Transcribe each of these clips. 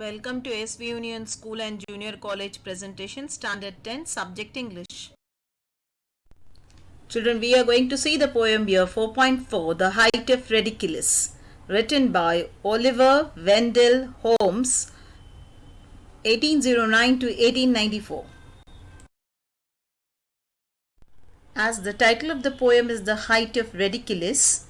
Welcome to SV Union School and Junior College presentation Standard 10 Subject English. Children, we are going to see the poem here 4.4 The Height of Ridiculous, written by Oliver Wendell Holmes 1809 to 1894. As the title of the poem is The Height of Ridiculous,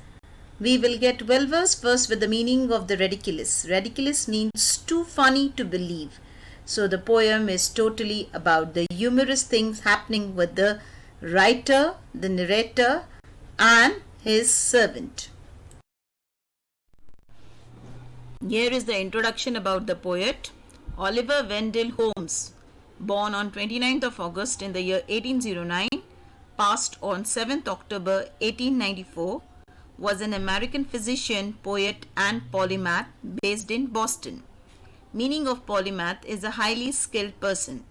we will get well versed first with the meaning of the ridiculous. Ridiculous means too funny to believe. So the poem is totally about the humorous things happening with the writer, the narrator, and his servant. Here is the introduction about the poet. Oliver Wendell Holmes, born on 29th of August in the year 1809, passed on 7th October 1894, was an American physician, poet, and polymath based in Boston. Meaning of polymath is a highly skilled person.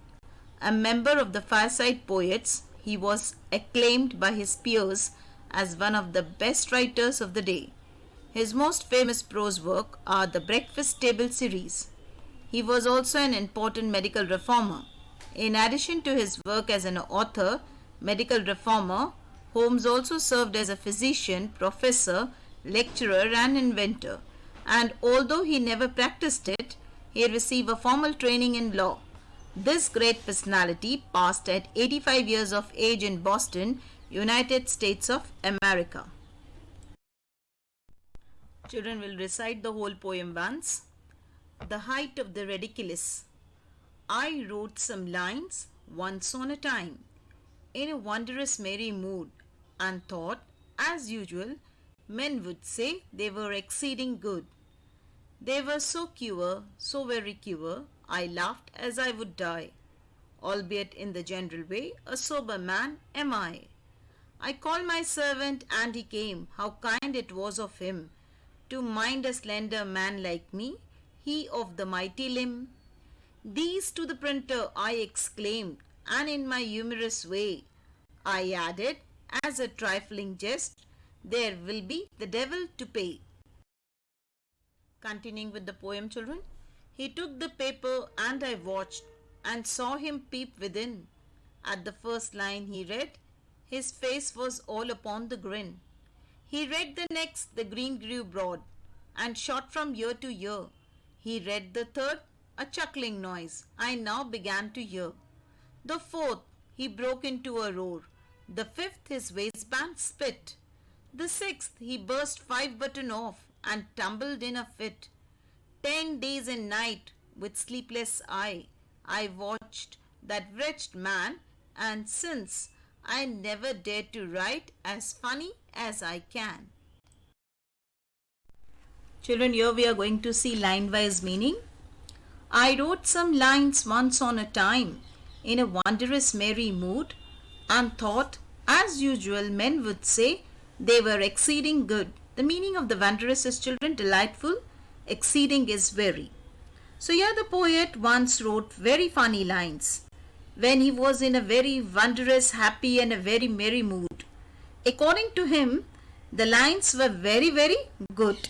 A member of the Fireside Poets, he was acclaimed by his peers as one of the best writers of the day. His most famous prose work are the Breakfast Table series. He was also an important medical reformer. In addition to his work as an author, medical reformer, Holmes also served as a physician, professor, lecturer, and inventor. And although he never practiced it, he received a formal training in law. This great personality passed at 85 years of age in Boston, United States of America. Children will recite the whole poem once. The height of the ridiculous. I wrote some lines once on a time, in a wondrous merry mood, and thought, as usual, men would say they were exceeding good. They were so queer, so very queer, I laughed as I would die. Albeit in the general way, a sober man am I. I called my servant, and he came, how kind it was of him, to mind a slender man like me, he of the mighty limb. These to the printer I exclaimed, and in my humorous way, I added, as a trifling jest, there will be the devil to pay. Continuing with the poem, children. He took the paper and I watched and saw him peep within. At the first line he read, his face was all upon the grin. He read the next, the green grew broad and shot from year to year. He read the third, a chuckling noise I now began to hear. The fourth, he broke into a roar. The fifth, his waistband spit. The sixth, he burst 5 buttons off and tumbled in a fit. 10 days and night, with sleepless eye, I watched that wretched man, and since I never dared to write as funny as I can. Children, here we are going to see line-wise meaning. I wrote some lines once on a time, in a wondrous merry mood, and thought, as usual, men would say, they were exceeding good. The meaning of the wondrous is, children, delightful. Exceeding is very. So here the poet once wrote very funny lines when he was in a very wondrous, happy, and a very merry mood. According to him, the lines were very, very good.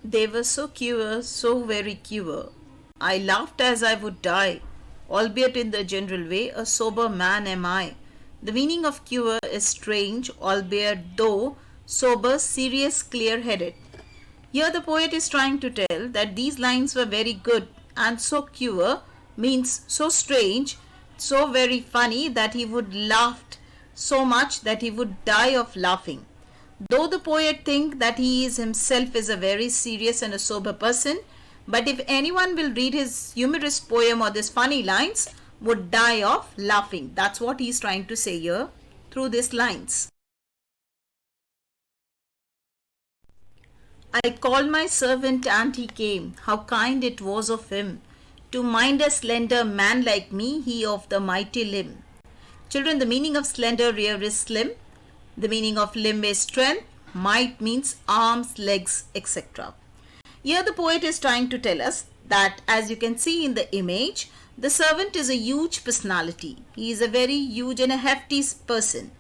They were so queer, so very queer. I laughed as I would die, albeit in the general way, a sober man am I. The meaning of queer is strange, albeit though sober, serious, clear-headed. Here the poet is trying to tell that these lines were very good, and so queer means so strange, so very funny that he would laugh so much that he would die of laughing. Though the poet think that he is himself is a very serious and a sober person, but if anyone will read his humorous poem or these funny lines, would die of laughing. That's what he is trying to say here through these lines. I called my servant and he came, how kind it was of him, to mind a slender man like me, he of the mighty limb. Children, the meaning of slender here is slim. The meaning of limb is strength. Might means arms, legs, etc. Here the poet is trying to tell us that, as you can see in the image, the servant is a huge personality. He is a very huge and a hefty person.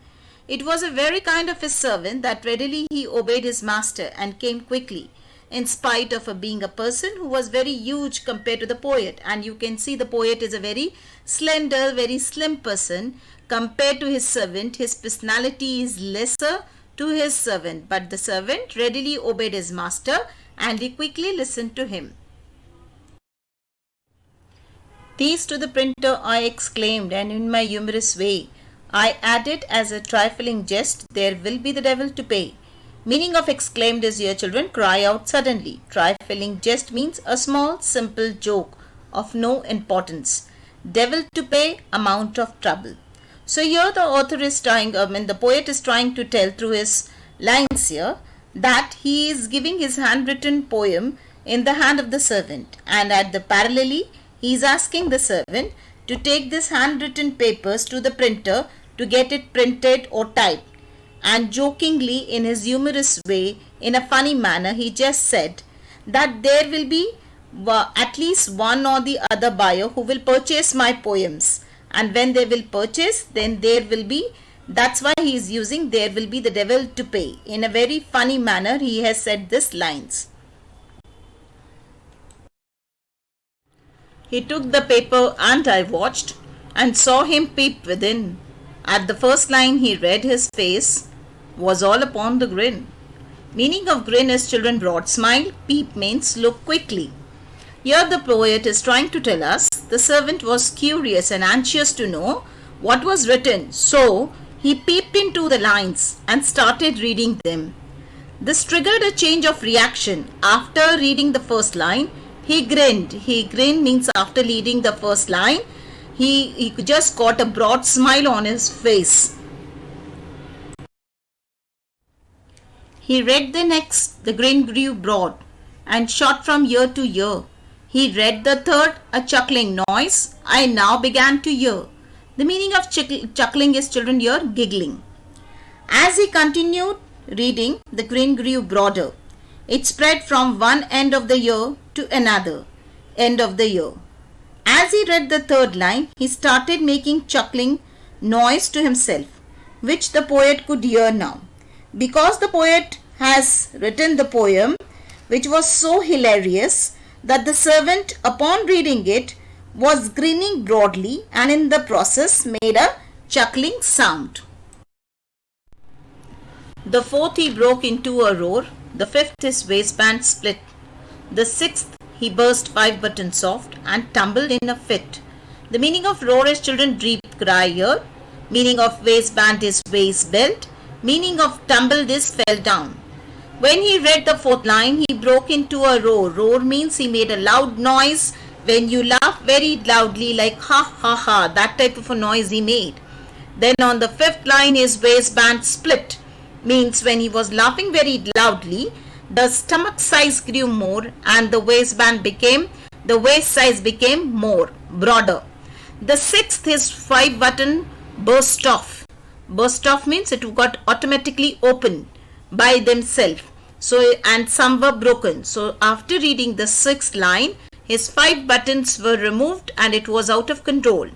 It was a very kind of his servant that readily he obeyed his master and came quickly, in spite of being a person who was very huge compared to the poet. And you can see the poet is a very slender, very slim person compared to his servant. His personality is lesser to his servant, but the servant readily obeyed his master and he quickly listened to him. These to the printer I exclaimed, and in my humorous way I added as a trifling jest, there will be the devil to pay. Meaning of exclaimed is, here children, cry out suddenly. Trifling jest means a small simple joke of no importance. Devil to pay, amount of trouble. So here the author is trying, the poet is trying to tell through his lines here that he is giving his handwritten poem in the hand of the servant, and at the parallelly he is asking the servant to take this handwritten papers to the printer to get it printed or typed. And jokingly, in his humorous way, in a funny manner, he just said that there will be at least one or the other buyer who will purchase my poems. And when they will purchase, then there will be, that's why he is using there will be the devil to pay. In a very funny manner, he has said this lines. He took the paper and I watched and saw him peep within. At the first line he read, his face was all upon the grin. Meaning of grin is, children, broad smile. Peep means look quickly. Here the poet is trying to tell us the servant was curious and anxious to know what was written. So he peeped into the lines and started reading them. This triggered a change of reaction. After reading the first line, he grinned. He grinned means after reading the first line, he just got a broad smile on his face. He read the next, the grin grew broad and shot from ear to ear. He read the third, a chuckling noise I now began to hear. The meaning of chuckling is, children, here giggling. As he continued reading, the grin grew broader. It spread from one end of the ear to another end of the ear. As he read the third line, he started making chuckling noise to himself, which the poet could hear now. Because the poet has written the poem, which was so hilarious that the servant, upon reading it, was grinning broadly and in the process made a chuckling sound. The fourth he broke into a roar. The fifth his waistband split. The sixth he burst 5 buttons soft and tumbled in a fit. The meaning of roar is, children, deep cry here. Meaning of waistband is waist belt. Meaning of tumbled is fell down. When he read the fourth line, he broke into a roar. Roar means he made a loud noise when you laugh very loudly, like ha ha ha, that type of a noise he made. Then on the fifth line, his waistband split, means when he was laughing very loudly, the stomach size grew more and the waist size became more, broader. The sixth, his 5-button burst off. Burst off means it got automatically open by themselves. So, and some were broken. So after reading the 6th line, his 5 buttons were removed and it was out of control.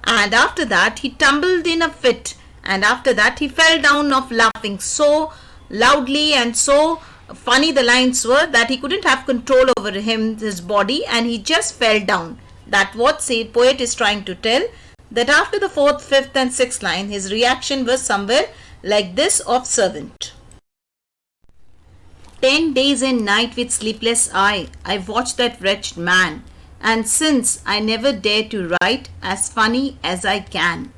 And after that, he tumbled in a fit. And after that, he fell down of laughing so loudly and so funny the lines were that he couldn't have control over his body, and he just fell down. That what the poet is trying to tell, that after the 4th, 5th and 6th line, his reaction was somewhere like this of servant. 10 days and night with sleepless eye, I watched that wretched man, and since I never dare to write as funny as I can.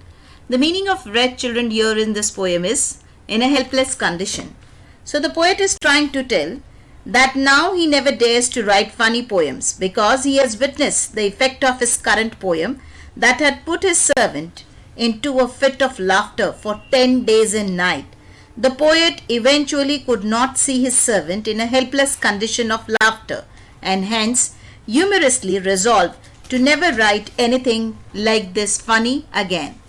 The meaning of wretched, children, here in this poem is in a helpless condition. So the poet is trying to tell that now he never dares to write funny poems because he has witnessed the effect of his current poem that had put his servant into a fit of laughter for 10 days and night. The poet eventually could not see his servant in a helpless condition of laughter, and hence humorously resolved to never write anything like this funny again.